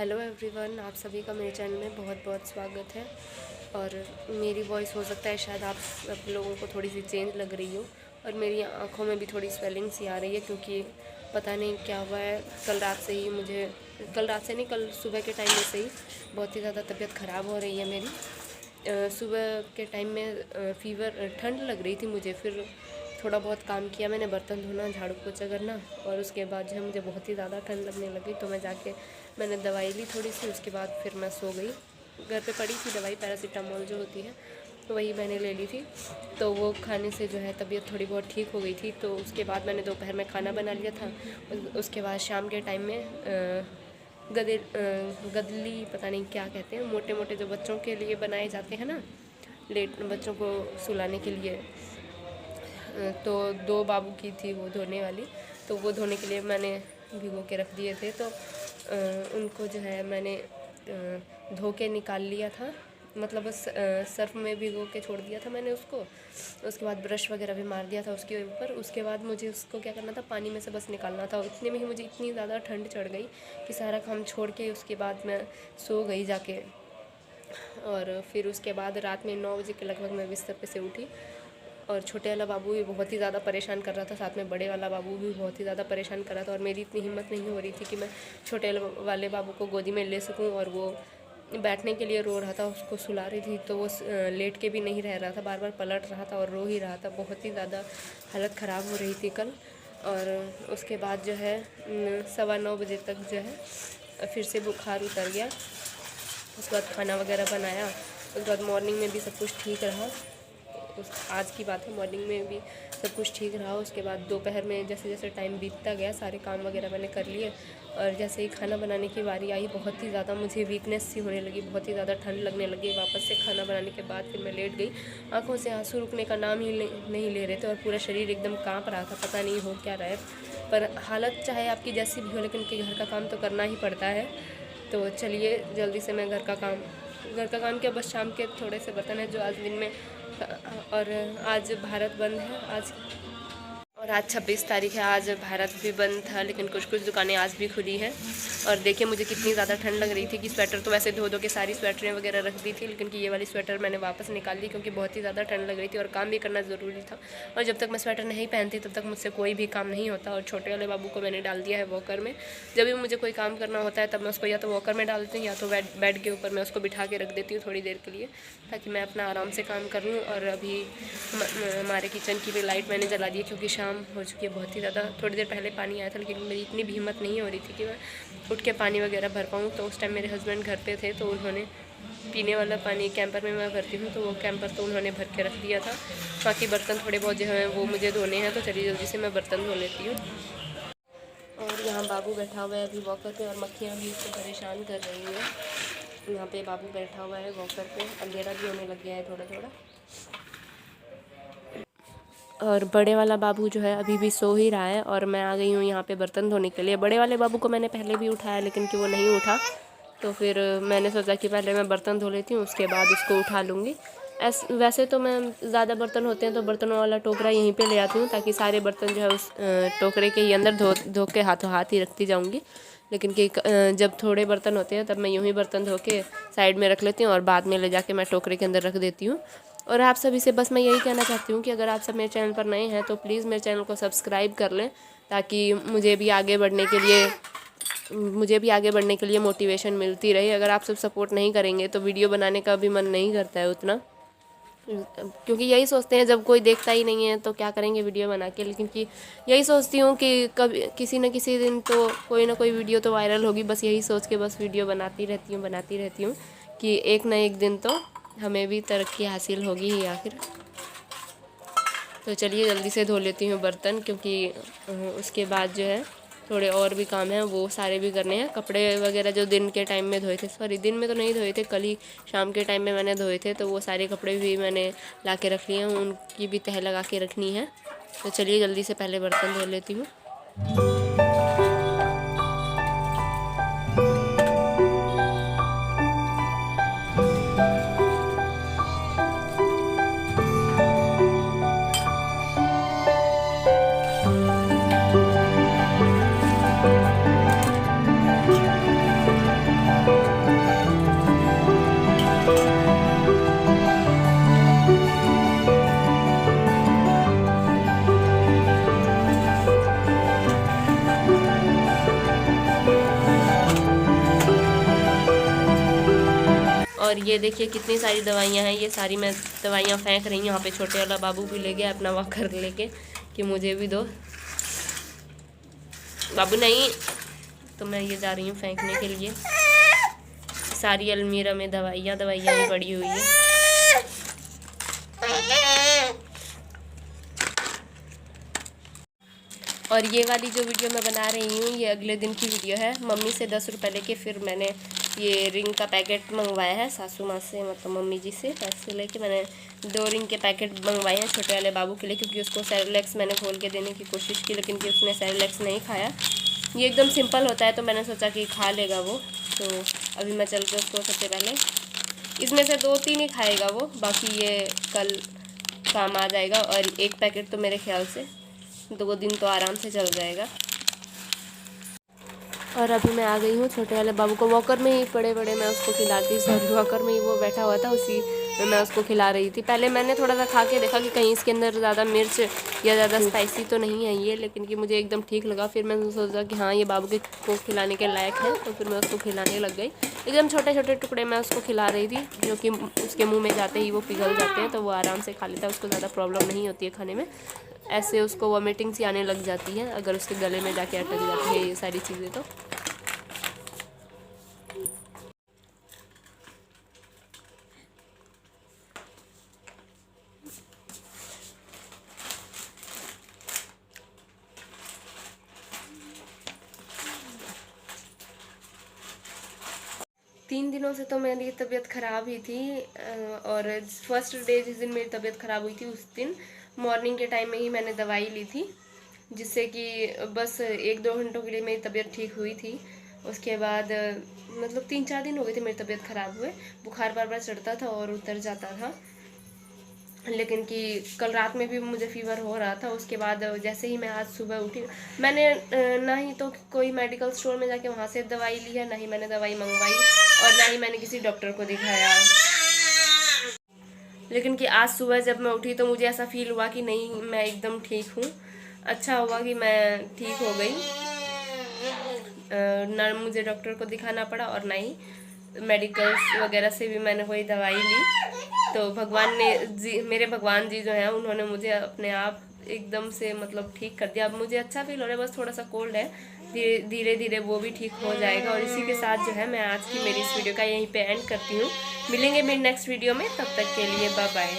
Hello everyone, आप सभी का मेरे चैनल में बहुत बहुत स्वागत है। और मेरी वॉइस हो सकता है शायद आप सब लोगों को थोड़ी सी चेंज लग रही हो, और मेरी आंखों में भी थोड़ी स्वेलिंग सी आ रही है, क्योंकि पता नहीं क्या हुआ है। कल रात से ही मुझे, कल रात से नहीं, कल सुबह के टाइम में से ही बहुत ही ज़्यादा तबीयत ख़राब हो रही है मेरी। सुबह के टाइम में फीवर, ठंड लग रही थी मुझे। फिर थोड़ा बहुत काम किया मैंने, बर्तन धोना, झाड़ू पोछा करना, और उसके बाद जो है मुझे बहुत ही ज़्यादा ठंड लगने लगी। तो मैं जाके मैंने दवाई ली थोड़ी सी, उसके बाद फिर मैं सो गई। घर पे पड़ी थी दवाई, पैरासीटामोल जो होती है, तो वही मैंने ले ली थी। तो वो खाने से जो है तबीयत थोड़ी बहुत ठीक हो गई थी। तो उसके बाद मैंने दोपहर में खाना बना लिया था। उसके बाद शाम के टाइम में गदली, पता नहीं क्या कहते हैं, मोटे मोटे जो बच्चों के लिए बनाए जाते हैं ना, लेट बच्चों को सुलाने के लिए। तो 2 बाबू की थी वो धोने वाली, तो वो धोने के लिए मैंने भिगो के रख दिए थे। तो उनको जो है मैंने धो के निकाल लिया था, मतलब बस सर्फ में भिगो के छोड़ दिया था मैंने उसको। उसके बाद ब्रश वगैरह भी मार दिया था उसके ऊपर। उसके बाद मुझे उसको क्या करना था, पानी में से बस निकालना था। इतने में ही मुझे इतनी ज़्यादा ठंड चढ़ गई कि सारा काम छोड़ के उसके बाद मैं सो गई जाके। और फिर उसके बाद रात में 9 बजे के लगभग मैं बिस्तर पे से उठी। और छोटे वाला बाबू भी बहुत ही ज़्यादा परेशान कर रहा था, साथ में बड़े वाला बाबू भी बहुत ही ज़्यादा परेशान कर रहा था। और मेरी इतनी हिम्मत नहीं हो रही थी कि मैं छोटे वाले बाबू को गोदी में ले सकूं। और वो बैठने के लिए रो रहा था, उसको सुला रही थी तो वो लेट के भी नहीं रह रहा था, बार बार पलट रहा था और रो ही रहा था। बहुत ही ज़्यादा हालत ख़राब हो रही थी कल। और उसके बाद जो है 9:15 बजे तक जो है फिर से बुखार उतर गया। उसके बाद खाना वगैरह बनाया। उसके बाद मॉर्निंग में भी सब कुछ ठीक रहा। आज की बात है, मॉर्निंग में भी सब कुछ ठीक रहा। उसके बाद दोपहर में जैसे जैसे टाइम बीतता गया, सारे काम वगैरह मैंने कर लिए। और जैसे ही खाना बनाने की बारी आई, बहुत ही ज़्यादा मुझे वीकनेस सी होने लगी, बहुत ही ज़्यादा ठंड लगने लगी। वापस से खाना बनाने के बाद फिर मैं लेट गई। आंखों से आंसू रुकने का नाम ही नहीं ले रहे थे, और पूरा शरीर एकदम काँप रहा था, पता नहीं हो क्या रहा है। पर हालत चाहे आपकी जैसी भी हो, लेकिन कि घर का काम तो करना ही पड़ता है। तो चलिए जल्दी से मैं घर का काम क्या, बस शाम के थोड़े से बर्तन हैं जो आज दिन में। और आज भारत बंद है आज, और आज 26 तारीख है। आज भारत भी बंद था, लेकिन कुछ कुछ दुकानें आज भी खुली हैं। और देखिए मुझे कितनी ज़्यादा ठंड लग रही थी कि स्वेटर तो वैसे धो के सारी स्वेटरें वगैरह रख दी थी, लेकिन कि ये वाली स्वेटर मैंने वापस निकाल ली, क्योंकि बहुत ही ज़्यादा ठंड लग रही थी और काम भी करना ज़रूरी था। और जब तक मैं स्वेटर नहीं पहनती तब तक मुझसे कोई भी काम नहीं होता। और छोटे वाले बाबू को मैंने डाल दिया है वॉकर में। जब भी मुझे कोई काम करना होता है तब मैं उसको या तो वॉकर में डालती हूँ, या तो बेड के ऊपर मैं उसको बिठा के रख देती हूँ थोड़ी देर के लिए, ताकि मैं अपना आराम से काम कर लूँ। और अभी हमारे किचन की भी लाइट मैंने जला दी है, क्योंकि शाम हो चुकी है बहुत ही ज़्यादा। थोड़ी देर पहले पानी आया था, लेकिन मेरी इतनी भी हिम्मत नहीं हो रही थी कि मैं उठ के पानी वगैरह भर पाऊँ। तो उस टाइम मेरे हस्बैंड घर पे थे, तो उन्होंने पीने वाला पानी कैंपर में मैं भरती हूँ, तो वो कैंपर तो उन्होंने भर के रख दिया था। बाकी बर्तन थोड़े बहुत जो हैं वो मुझे धोने हैं, तो चलिए जल्दी से मैं बर्तन धो लेती हूँ। और यहाँ बाबू बैठा हुआ है अभी वॉकर पे, और मक्खियाँ भी उसको परेशान कर रही हैं। यहाँ पे बाबू बैठा हुआ है वॉकर पे, अंधेरा भी होने लग गया है थोड़ा थोड़ा। और बड़े वाला बाबू जो है अभी भी सो ही रहा है, और मैं आ गई हूँ यहाँ पे बर्तन धोने के लिए। बड़े वाले बाबू को मैंने पहले भी उठाया, लेकिन कि वो नहीं उठा, तो फिर मैंने सोचा कि पहले मैं बर्तन धो लेती हूँ, उसके बाद उसको उठा लूँगी। वैसे तो मैं ज़्यादा बर्तन होते हैं तो बर्तनों वाला टोकरा यहीं पे ले आती हूँ, ताकि सारे बर्तन जो है उस टोकरे के ही अंदर धो के हाथों हाथ ही रखती जाऊँगी। लेकिन कि जब थोड़े बर्तन होते हैं तब मैं यूँ ही बर्तन धो के साइड में रख लेती हूँ, और बाद में ले जाके मैं टोकरे के अंदर रख देती हूँ। और आप सभी से बस मैं यही कहना चाहती हूँ कि अगर आप सब मेरे चैनल पर नए हैं तो प्लीज़ मेरे चैनल को सब्सक्राइब कर लें, ताकि मुझे भी आगे बढ़ने के लिए मोटिवेशन मिलती रहे। अगर आप सब सपोर्ट नहीं करेंगे तो वीडियो बनाने का भी मन नहीं करता है उतना, क्योंकि यही सोचते हैं जब कोई देखता ही नहीं है तो क्या करेंगे वीडियो बना के। लेकिन कि यही सोचती हूँ कि कभी किसी न किसी दिन तो कोई ना कोई वीडियो तो वायरल होगी। बस यही सोच के बस वीडियो बनाती रहती हूँ कि एक ना एक दिन तो हमें भी तरक्की हासिल होगी ही आखिर। तो चलिए जल्दी से धो लेती हूँ बर्तन, क्योंकि उसके बाद जो है थोड़े और भी काम हैं वो सारे भी करने हैं। कपड़े वगैरह जो दिन के टाइम में धोए थे, सॉरी दिन में तो नहीं धोए थे, कल ही शाम के टाइम में मैंने धोए थे, तो वो सारे कपड़े भी मैंने ला के रख लिए हैं, उनकी भी तह लगा के रखनी है। तो चलिए जल्दी से पहले बर्तन धो लेती हूँ। और ये देखिए कितनी सारी दवाइयाँ हैं, ये सारी मैं दवाइयाँ फेंक रही हूँ। यहाँ पे छोटे वाला बाबू भी ले गया अपना वॉकर लेके कि मुझे भी दो। बाबू नहीं, तो मैं ये जा रही हूँ फेंकने के लिए। सारी अलमीरा में दवाइयाँ ही पड़ी हुई है। और ये वाली जो वीडियो मैं बना रही हूँ ये अगले दिन की वीडियो है। मम्मी से 10 रुपये लेके फिर मैंने ये रिंग का पैकेट मंगवाया है सासू माँ से, मतलब मम्मी जी से पैसे लेके मैंने 2 रिंग के पैकेट मंगवाए हैं छोटे वाले बाबू के लिए, क्योंकि उसको सेरेलैक्स मैंने खोल के देने की कोशिश की लेकिन कि उसने सेरेलैक्स नहीं खाया। ये एकदम सिंपल होता है तो मैंने सोचा कि खा लेगा वो। तो अभी मैं चल के उसको सबसे पहले इसमें से 2-3 ही खाएगा वो, बाकी ये कल काम आ जाएगा। और एक पैकेट तो मेरे ख्याल से 2 दिन तो आराम से चल जाएगा। और अभी मैं आ गई हूँ छोटे वाले बाबू को वॉकर में ही पड़े मैं उसको खिलाती, सॉरी वॉकर में ही वो बैठा हुआ था, उसी में मैं उसको खिला रही थी। पहले मैंने थोड़ा सा खा के देखा कि कहीं इसके अंदर ज़्यादा मिर्च या ज़्यादा स्पाइसी तो नहीं है ये, लेकिन कि मुझे एकदम ठीक लगा। फिर मैंने सोचा कि हाँ ये बाबू के को खिलाने के लायक है, तो फिर मैं उसको खिलाने लग गई। एकदम छोटे छोटे टुकड़े मैं उसको खिला रही थी, जो कि उसके मुँह में जाते ही वो पिघल जाते हैं, तो वो आराम से खा लेता है, उसको ज़्यादा प्रॉब्लम नहीं होती है खाने में। ऐसे उसको वॉमिटिंग सी आने लग जाती है अगर उसके गले में जाके अटक जाती है ये सारी चीज़ें। तो 3 दिनों से तो मेरी तबीयत ख़राब ही थी। और फर्स्ट डे जिस दिन मेरी तबीयत ख़राब हुई थी उस दिन मॉर्निंग के टाइम में ही मैंने दवाई ली थी, जिससे कि बस 1-2 घंटों के लिए मेरी तबीयत ठीक हुई थी। उसके बाद मतलब 3-4 दिन हो गए थे मेरी तबीयत ख़राब हुए, बुखार बार बार चढ़ता था और उतर जाता था, लेकिन कि कल रात में भी मुझे फ़ीवर हो रहा था। उसके बाद जैसे ही मैं आज सुबह उठी, मैंने ना ही तो कोई मेडिकल स्टोर में जाके वहाँ से दवाई ली है, ना ही मैंने दवाई मंगवाई, और ना ही मैंने किसी डॉक्टर को दिखाया। लेकिन कि आज सुबह जब मैं उठी तो मुझे ऐसा फील हुआ कि नहीं मैं एकदम ठीक हूँ। अच्छा हुआ कि मैं ठीक हो गई, ना मुझे डॉक्टर को दिखाना पड़ा और ना ही मेडिकल्स वगैरह से भी मैंने कोई दवाई ली। तो भगवान ने मेरे भगवान जी जो हैं उन्होंने मुझे अपने आप एकदम से मतलब ठीक कर दिया। अब मुझे अच्छा फील हो रहा है, बस थोड़ा सा कोल्ड है, धीरे धीरे वो भी ठीक हो जाएगा। और इसी के साथ जो है मैं आज की मेरी इस वीडियो का यहीं पे एंड करती हूँ। मिलेंगे मेरी नेक्स्ट वीडियो में, तब तक के लिए बाय बाय।